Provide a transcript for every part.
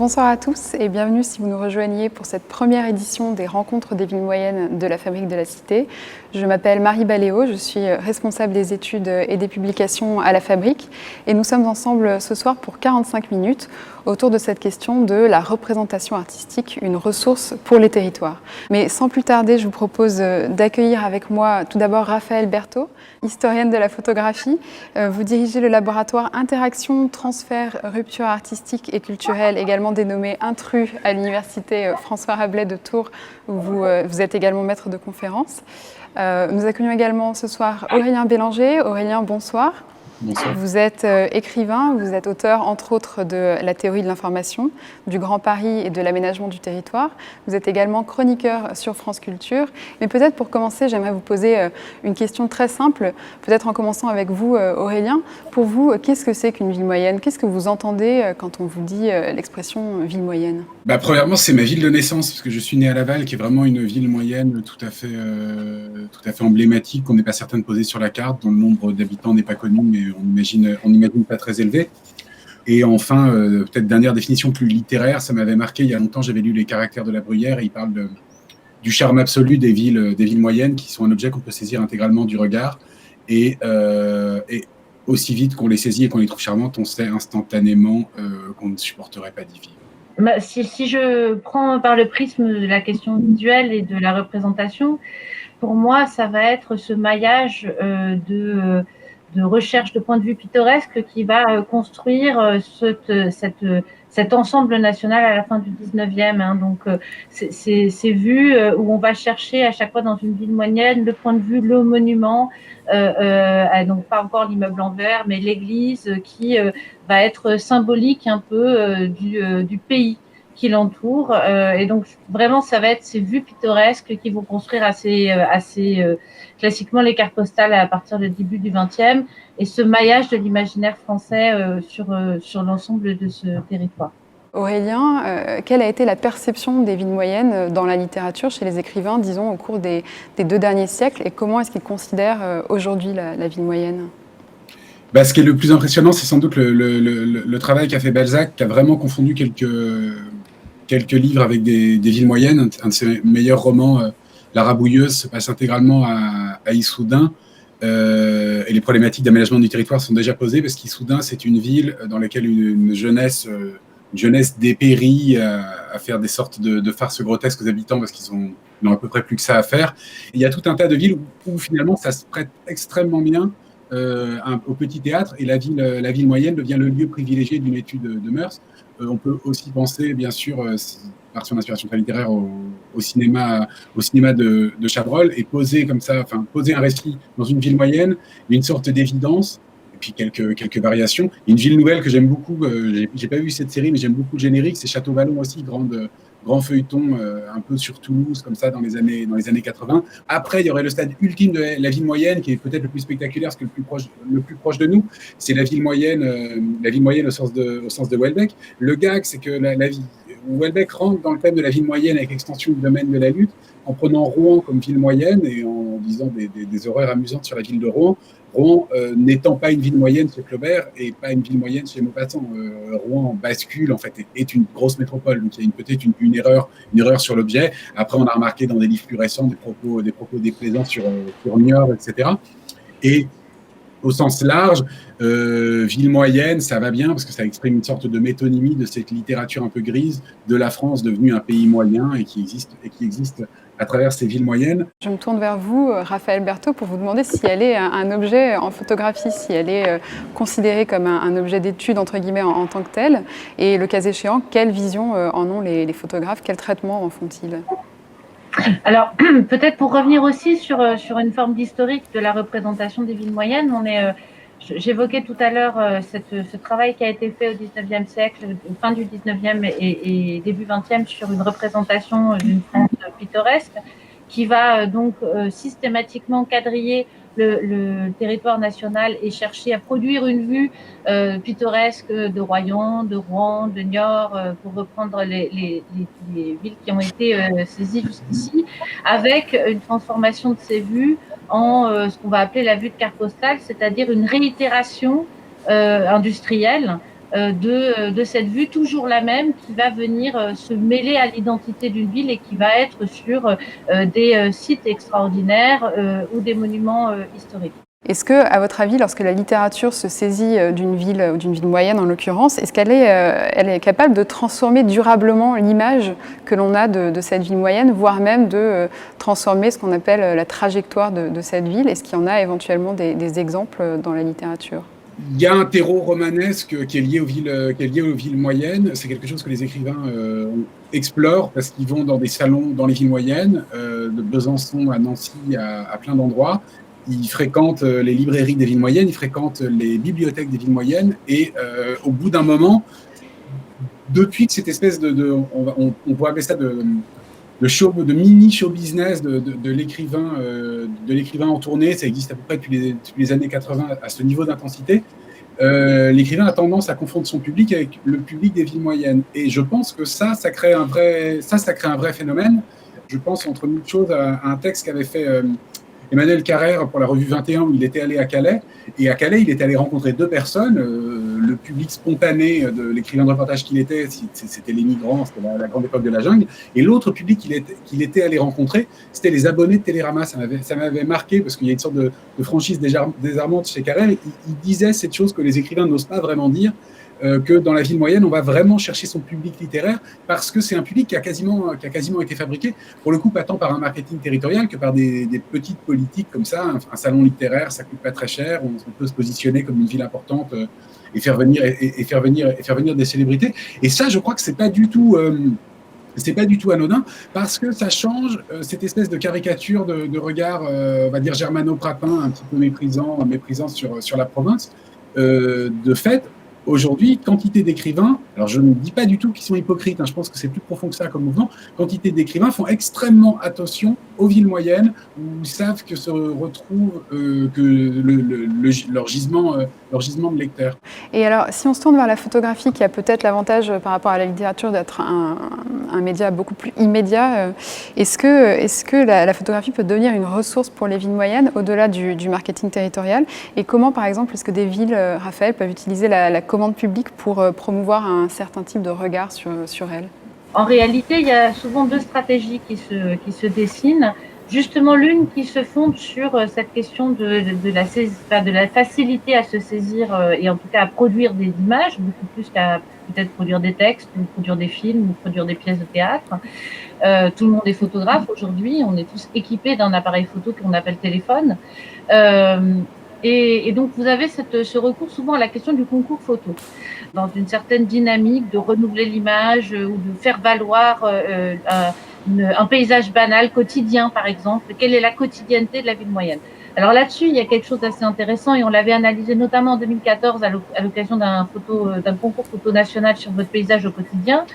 Bonsoir à tous et bienvenue si vous nous rejoignez pour cette première édition des Rencontres des villes moyennes de la Fabrique de la Cité. Je m'appelle Marie Baléo, je suis responsable des études et des publications à la Fabrique et nous sommes ensemble ce soir pour 45 minutes autour de cette question de la représentation artistique, une ressource pour les territoires. Mais sans plus tarder, je vous propose d'accueillir avec moi tout d'abord Raphaëlle Berthaud, historienne de la photographie. Vous dirigez le laboratoire Interaction, Transfert, Rupture artistique et culturelle, également dénommé Intrus à l'université François Rabelais de Tours, où vous êtes également maître de conférence. Nous accueillons également ce soir Aurélien Bélanger. Aurélien, bonsoir. Bonsoir. Vous êtes écrivain, vous êtes auteur entre autres de la théorie de l'information, du Grand Paris et de l'aménagement du territoire. Vous êtes également chroniqueur sur France Culture. Mais peut-être pour commencer, j'aimerais vous poser une question très simple, peut-être en commençant avec vous Aurélien. Pour vous, qu'est-ce que c'est qu'une ville moyenne? Qu'est-ce que vous entendez quand on vous dit l'expression ville moyenne? Premièrement, c'est ma ville de naissance, parce que je suis né à Laval, qui est vraiment une ville moyenne tout à fait emblématique, qu'on n'est pas certain de poser sur la carte, dont le nombre d'habitants n'est pas connu, mais on imagine pas très élevé. Et enfin, peut-être dernière définition plus littéraire, ça m'avait marqué, il y a longtemps, j'avais lu Les Caractères de la Bruyère, et il parle du charme absolu des villes moyennes, qui sont un objet qu'on peut saisir intégralement du regard, et aussi vite qu'on les saisit et qu'on les trouve charmantes, on sait instantanément qu'on ne supporterait pas d'y vivre. Si je prends par le prisme de la question visuelle et de la représentation, pour moi, ça va être ce maillage de recherche de point de vue pittoresque qui va construire cet ensemble national à la fin du 19e. Donc, c'est vues où on va chercher à chaque fois dans une ville moyenne le point de vue, le monument, donc pas encore l'immeuble en verre, mais l'église qui va être symbolique un peu du pays qui l'entoure. Et donc, vraiment, ça va être ces vues pittoresques qui vont construire assez classiquement les cartes postales à partir du début du XXe et ce maillage de l'imaginaire français sur l'ensemble de ce territoire. Aurélien, quelle a été la perception des villes moyennes dans la littérature, chez les écrivains, disons, au cours des 2 derniers siècles, et comment est-ce qu'ils considèrent aujourd'hui la ville moyenne ? Ce qui est le plus impressionnant, c'est sans doute le travail qu'a fait Balzac, qui a vraiment confondu quelques livres avec des villes moyennes. Un de ses meilleurs romans, La Rabouilleuse, se passe intégralement à Issoudun. Et les problématiques d'aménagement du territoire sont déjà posées, parce qu'Issoudun, c'est une ville dans laquelle une jeunesse dépérit à faire des sortes de farces grotesques aux habitants, parce qu'ils n'ont à peu près plus que ça à faire. Et il y a tout un tas de villes où finalement ça se prête extrêmement bien au petit théâtre, et la ville moyenne devient le lieu privilégié d'une étude de mœurs. On peut aussi penser, bien sûr, par son inspiration très littéraire, au cinéma de Chabrol, et poser un récit dans une ville moyenne, une sorte d'évidence, et puis quelques variations. Une ville nouvelle que j'aime beaucoup, j'ai pas vu cette série, mais j'aime beaucoup le générique, c'est Château Vallon aussi, grand feuilleton un peu sur Toulouse, comme ça, dans les années 80. Après, il y aurait le stade ultime de la ville moyenne, qui est peut-être le plus spectaculaire, parce que le plus proche de nous, c'est la ville moyenne au sens de Houellebecq. Le gag, c'est que Houellebecq rentre dans le thème de la ville moyenne avec l'extension du domaine de la lutte, en prenant Rouen comme ville moyenne et en disant des horreurs amusantes sur la ville de Rouen. Rouen n'étant pas une ville moyenne chez Flaubert et pas une ville moyenne chez Maupassant. Rouen bascule, en fait, est une grosse métropole, donc il y a peut-être une erreur sur l'objet. Après, on a remarqué dans des livres plus récents des propos déplaisants sur Niort, etc. Et au sens large, ville moyenne, ça va bien, parce que ça exprime une sorte de métonymie de cette littérature un peu grise de la France devenue un pays moyen et qui existe à travers ces villes moyennes. Je me tourne vers vous, Raphaëlle Berthaud, pour vous demander si elle est un objet en photographie, si elle est considérée comme un objet d'étude, entre guillemets, en tant que tel, et le cas échéant, quelle vision en ont les photographes, quel traitement en font-ils ? Alors, peut-être pour revenir aussi sur une forme d'historique de la représentation des villes moyennes, j'évoquais tout à l'heure ce travail qui a été fait au XIXe siècle, fin du XIXe et début XXe, sur une représentation d'une France pittoresque qui va donc systématiquement quadriller le territoire national et chercher à produire une vue pittoresque de Royan, de Rouen, de Niort, pour reprendre les villes qui ont été saisies jusqu'ici, avec une transformation de ces vues en ce qu'on va appeler la vue de carte postale, c'est-à-dire une réitération industrielle de cette vue toujours la même qui va venir se mêler à l'identité d'une ville et qui va être sur des sites extraordinaires ou des monuments historiques. Est-ce que, à votre avis, lorsque la littérature se saisit d'une ville ou d'une ville moyenne en l'occurrence, est-ce qu'elle elle est capable de transformer durablement l'image que l'on a de cette ville moyenne, voire même de transformer ce qu'on appelle la trajectoire de cette ville? Est-ce qu'il y en a éventuellement des exemples dans la littérature? Il y a un terreau romanesque qui est lié aux villes moyennes. C'est quelque chose que les écrivains explorent parce qu'ils vont dans des salons dans les villes moyennes, de Besançon à Nancy, à plein d'endroits. Ils fréquentent les librairies des villes moyennes, ils fréquentent les bibliothèques des villes moyennes, et au bout d'un moment, depuis que cette espèce on pourrait appeler ça de mini show business de l'écrivain en tournée, ça existe à peu près depuis les années 80 à ce niveau d'intensité. L'écrivain a tendance à confondre son public avec le public des villes moyennes, et je pense que ça crée un vrai phénomène. Je pense, entre autres choses, à un texte qu'avait fait Emmanuel Carrère pour la revue 21, où il était allé à Calais. Et à Calais, il était allé rencontrer deux personnes. Le public spontané de l'écrivain de reportage qu'il était, c'était les migrants, c'était la grande époque de la jungle. Et l'autre public qu'il était allé rencontrer, c'était les abonnés de Télérama. Ça m'avait marqué, parce qu'il y a une sorte de franchise désarmante chez Carrère. Il disait cette chose que les écrivains n'osent pas vraiment dire, que dans la ville moyenne, on va vraiment chercher son public littéraire, parce que c'est un public qui a quasiment été fabriqué, pour le coup, pas tant par un marketing territorial que par des petites politiques comme ça. Un salon littéraire, ça coûte pas très cher, on peut se positionner comme une ville importante et faire venir des célébrités. Et ça, je crois que c'est pas du tout anodin, parce que ça change cette espèce de caricature de regard, on va dire germano-pratin, un petit peu méprisant sur la province. De fait, aujourd'hui, quantité d'écrivains, alors je ne dis pas du tout qu'ils sont hypocrites, je pense que c'est plus profond que ça comme mouvement, quantité d'écrivains font extrêmement attention aux villes moyennes, où ils savent que se retrouve leur gisement de lecteurs. Et alors, si on se tourne vers la photographie, qui a peut-être l'avantage par rapport à la littérature d'être un média beaucoup plus immédiat, est-ce que la photographie peut devenir une ressource pour les villes moyennes, au-delà du marketing territorial? Et comment, par exemple, est-ce que des villes, Raphaël, peuvent utiliser la commande publique pour promouvoir un certain type de regard sur elles? En réalité, il y a souvent deux stratégies qui se dessinent. Justement, l'une qui se fonde sur cette question de la facilité à se saisir et en tout cas à produire des images, beaucoup plus qu'à peut-être produire des textes, ou produire des films, ou produire des pièces de théâtre. Tout le monde est photographe aujourd'hui, on est tous équipés d'un appareil photo qu'on appelle téléphone. Et donc, vous avez ce recours souvent à la question du concours photo, dans une certaine dynamique de renouveler l'image ou de faire valoir un paysage banal, quotidien par exemple. Quelle est la quotidienneté de la ville moyenne? Alors là-dessus, il y a quelque chose d'assez intéressant, et on l'avait analysé notamment en 2014 à l'occasion d'un concours photo national sur votre paysage au quotidien.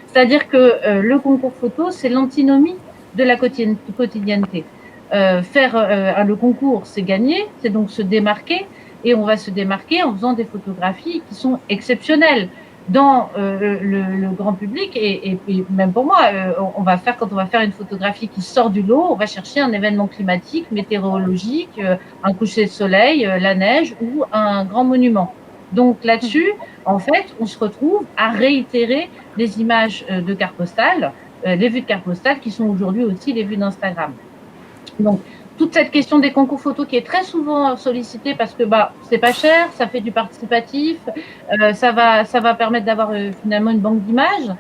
C'est-à-dire que le concours photo, c'est l'antinomie de la quotidienneté. Le concours, c'est gagner, c'est donc se démarquer, et on va se démarquer en faisant des photographies qui sont exceptionnelles dans le grand public, et même pour moi, quand on va faire une photographie qui sort du lot, on va chercher un événement climatique, météorologique, un coucher de soleil, la neige ou un grand monument. Donc là-dessus, en fait, on se retrouve à réitérer les images de carte postale, les vues de carte postale qui sont aujourd'hui aussi les vues d'Instagram. Donc, toute cette question des concours photos qui est très souvent sollicitée parce que c'est pas cher, ça fait du participatif, ça va permettre d'avoir finalement une banque d'images.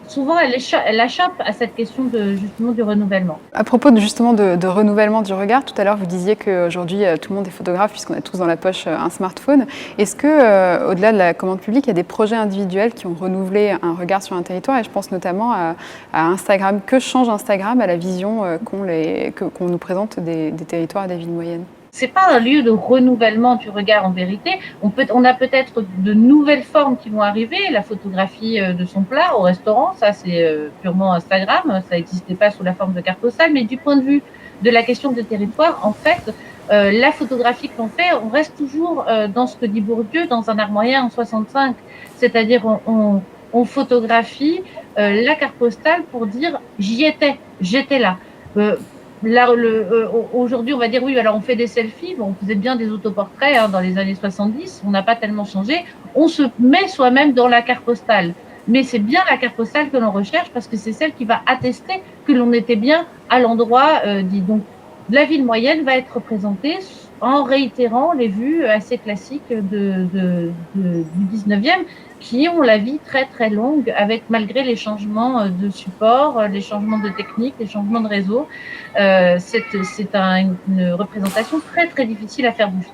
Souvent, elle achoppe à cette question justement du renouvellement. À propos de renouvellement du regard, tout à l'heure vous disiez qu'aujourd'hui tout le monde est photographe puisqu'on a tous dans la poche un smartphone. Est-ce que, au-delà de la commande publique, il y a des projets individuels qui ont renouvelé un regard sur un territoire? Et je pense notamment à Instagram. Que change Instagram à la vision qu'on nous présente des territoires et des villes moyennes? C'est pas un lieu de renouvellement du regard en vérité. On a peut-être de nouvelles formes qui vont arriver. La photographie de son plat au restaurant, ça c'est purement Instagram. Ça n'existait pas sous la forme de carte postale. Mais du point de vue de la question des territoires, en fait, la photographie qu'on fait, on reste toujours dans ce que dit Bourdieu dans Un art moyen en 65. C'est-à-dire on photographie la carte postale pour dire j'y étais, j'étais là. aujourd'hui, on va dire oui, alors on fait des selfies, bon, on faisait bien des autoportraits dans les années 70, on n'a pas tellement changé. On se met soi-même dans la carte postale. Mais c'est bien la carte postale que l'on recherche parce que c'est celle qui va attester que l'on était bien à l'endroit dit. Donc, la ville moyenne va être représentée en réitérant les vues assez classiques du 19e qui ont la vie très très longue avec malgré les changements de support, les changements de technique, les changements de réseau. C'est une représentation très très difficile à faire bouger.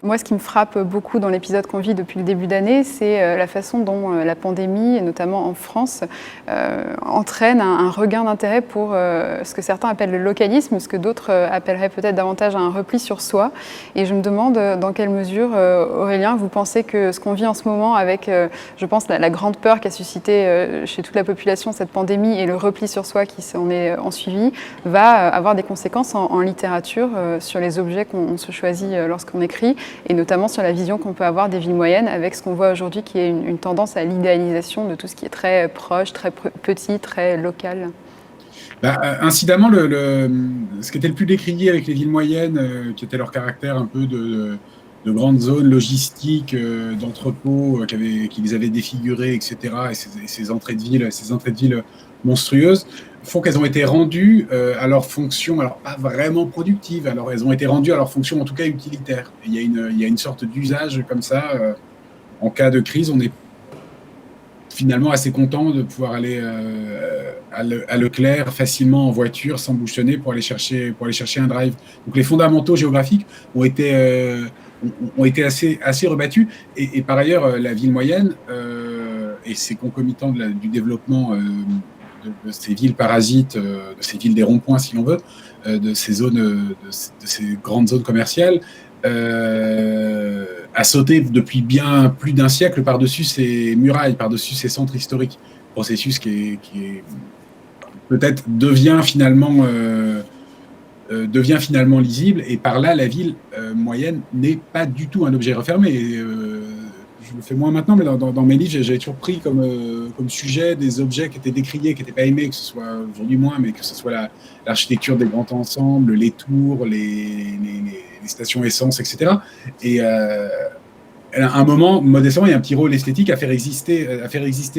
Moi, ce qui me frappe beaucoup dans l'épisode qu'on vit depuis le début d'année, c'est la façon dont la pandémie, et notamment en France, entraîne un regain d'intérêt pour ce que certains appellent le localisme, ce que d'autres appelleraient peut-être davantage un repli sur soi. Et je me demande dans quelle mesure, Aurélien, vous pensez que ce qu'on vit en ce moment avec, je pense, la grande peur qu'a suscité chez toute la population cette pandémie et le repli sur soi qui s'en est ensuivi, va avoir des conséquences en littérature sur les objets qu'on se choisit lorsqu'on écrit, et notamment sur la vision qu'on peut avoir des villes moyennes avec ce qu'on voit aujourd'hui qui est une tendance à l'idéalisation de tout ce qui est très proche, très petit, très local. Incidemment, ce qui était le plus décrié avec les villes moyennes, qui était leur caractère un peu de grandes zones logistiques, d'entrepôts qui les avaient défigurées, etc., et ces entrées de villes monstrueuses, font qu'elles ont été rendues à leur fonction, alors pas vraiment productive, alors elles ont été rendues à leur fonction en tout cas utilitaire. Et il y a une sorte d'usage comme ça, en cas de crise, on est finalement assez content de pouvoir aller à Leclerc facilement en voiture, sans bouchonner, pour aller chercher un drive. Donc les fondamentaux géographiques ont été assez rebattus. Et par ailleurs, la ville moyenne, et c'est concomitant du développement de ces villes parasites, de ces villes des ronds-points, si l'on veut, de ces grandes zones commerciales, a sauté depuis bien plus d'un siècle par-dessus ces murailles, par-dessus ces centres historiques. Processus qui est peut-être devient finalement lisible, et par là, la ville moyenne n'est pas du tout un objet refermé. Je le fais moins maintenant, mais dans mes livres, j'avais toujours pris comme sujet des objets qui étaient décriés, qui n'étaient pas aimés, que ce soit aujourd'hui moins, mais que ce soit l'architecture des grands ensembles, les tours, les stations essence, etc. Et à un moment, modestement, il y a un petit rôle esthétique à faire exister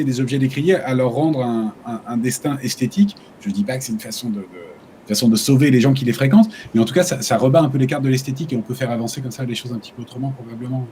des objets décriés, à leur rendre un destin esthétique. Je ne dis pas que c'est une façon de sauver les gens qui les fréquentent, mais en tout cas, ça rebat un peu les cartes de l'esthétique, et on peut faire avancer comme ça les choses un petit peu autrement, probablement.